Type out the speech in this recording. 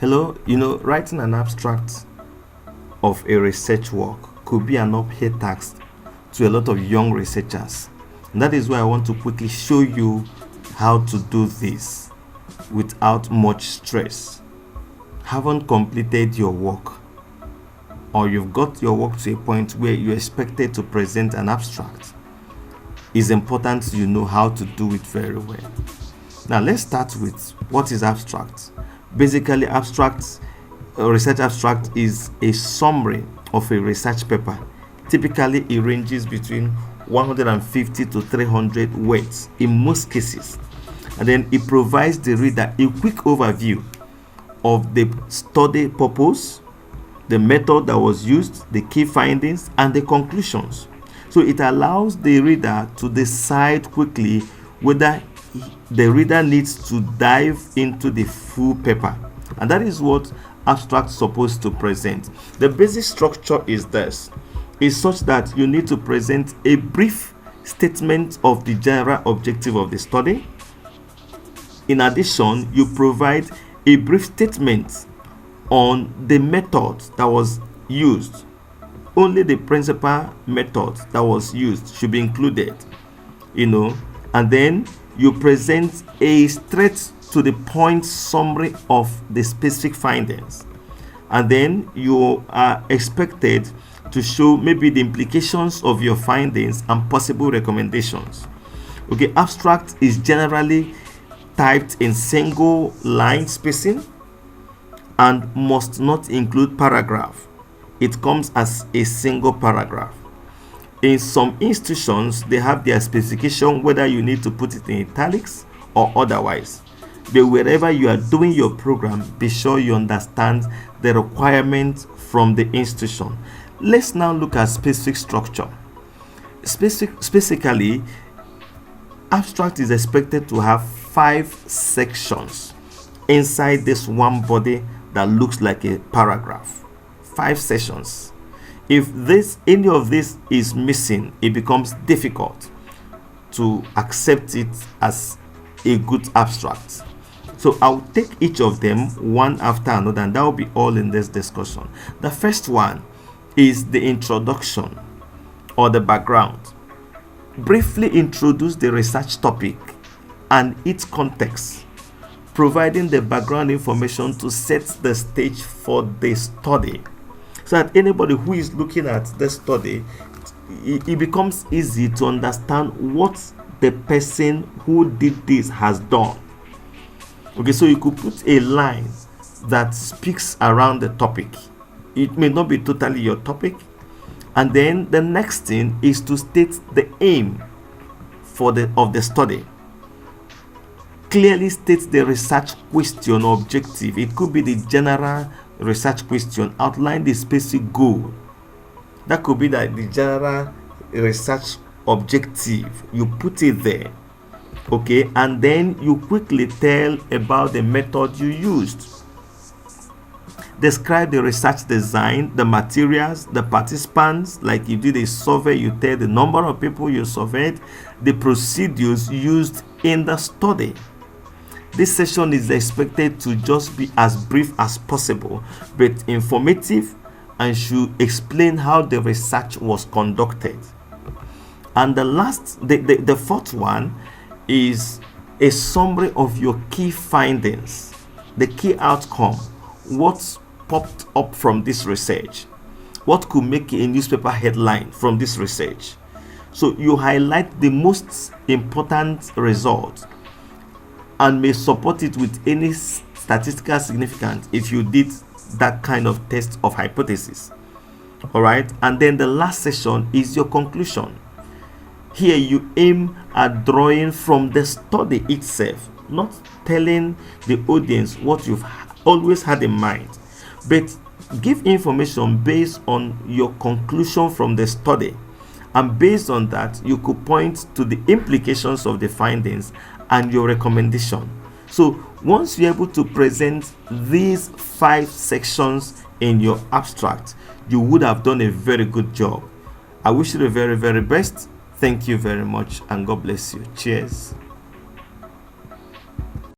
Hello, writing an abstract of a research work could be an uphill task to a lot of young researchers. And that is why I want to quickly show you how to do this without much stress. Haven't completed your work, or you've got your work to a point where you're expected to present an abstract, it's important you know how to do it very well. Now let's start with what is abstract. Basically, research abstract is a summary of a research paper. Typically, it ranges between 150 to 300 words in most cases. And then it provides the reader a quick overview of the study purpose, the method that was used, the key findings, and the conclusions. So it allows the reader to decide quickly whether the reader needs to dive into the full paper. And that is what abstract is supposed to present. The basic structure is this. It's such that you need to present a brief statement of the general objective of the study. In addition, you provide a brief statement on the method that was used. Only the principal method that was used should be included, and then you present a straight to the point summary of the specific findings, and then you are expected to show maybe the implications of your findings and possible recommendations. Okay, abstract is generally typed in single line spacing and must not include paragraph. It comes as a single paragraph. In some institutions, they have their specification whether you need to put it in italics or otherwise. But wherever you are doing your program, be sure you understand the requirements from the institution. Let's now look at specific structure. Specifically, abstract is expected to have 5 sections inside this one body that looks like a paragraph. 5 sections. If any of this is missing, it becomes difficult to accept it as a good abstract. So I'll take each of them one after another, and that will be all in this discussion. The first one is the introduction or the background. Briefly introduce the research topic and its context, providing the background information to set the stage for the study, so that anybody who is looking at the study, it becomes easy to understand what the person who did this has done. Okay, so you could put a line that speaks around the topic. It may not be totally your topic. And then the next thing is to state the aim of the study. Clearly state the research question or objective. It could be the general research question. Outline the specific goal. That could be the general research objective. You put it there. Okay, and then you quickly tell about the method you used. Describe the research design, the materials, the participants. Like you did a survey, you tell the number of people you surveyed, the procedures used in the study. This session is expected to just be as brief as possible, but informative, and should explain how the research was conducted. And the fourth one is a summary of your key findings, the key outcome, what's popped up from this research, what could make a newspaper headline from this research. So you highlight the most important result and may support it with any statistical significance if you did that kind of test of hypothesis. All right, and then the last session is your conclusion. Here you aim at drawing from the study itself, not telling the audience what you've always had in mind, but give information based on your conclusion from the study, and based on that you could point to the implications of the findings and your recommendation. So once you're able to present these 5 sections in your abstract, you would have done a very good job. I wish you the very, very best. Thank you very much, and God bless you. Cheers.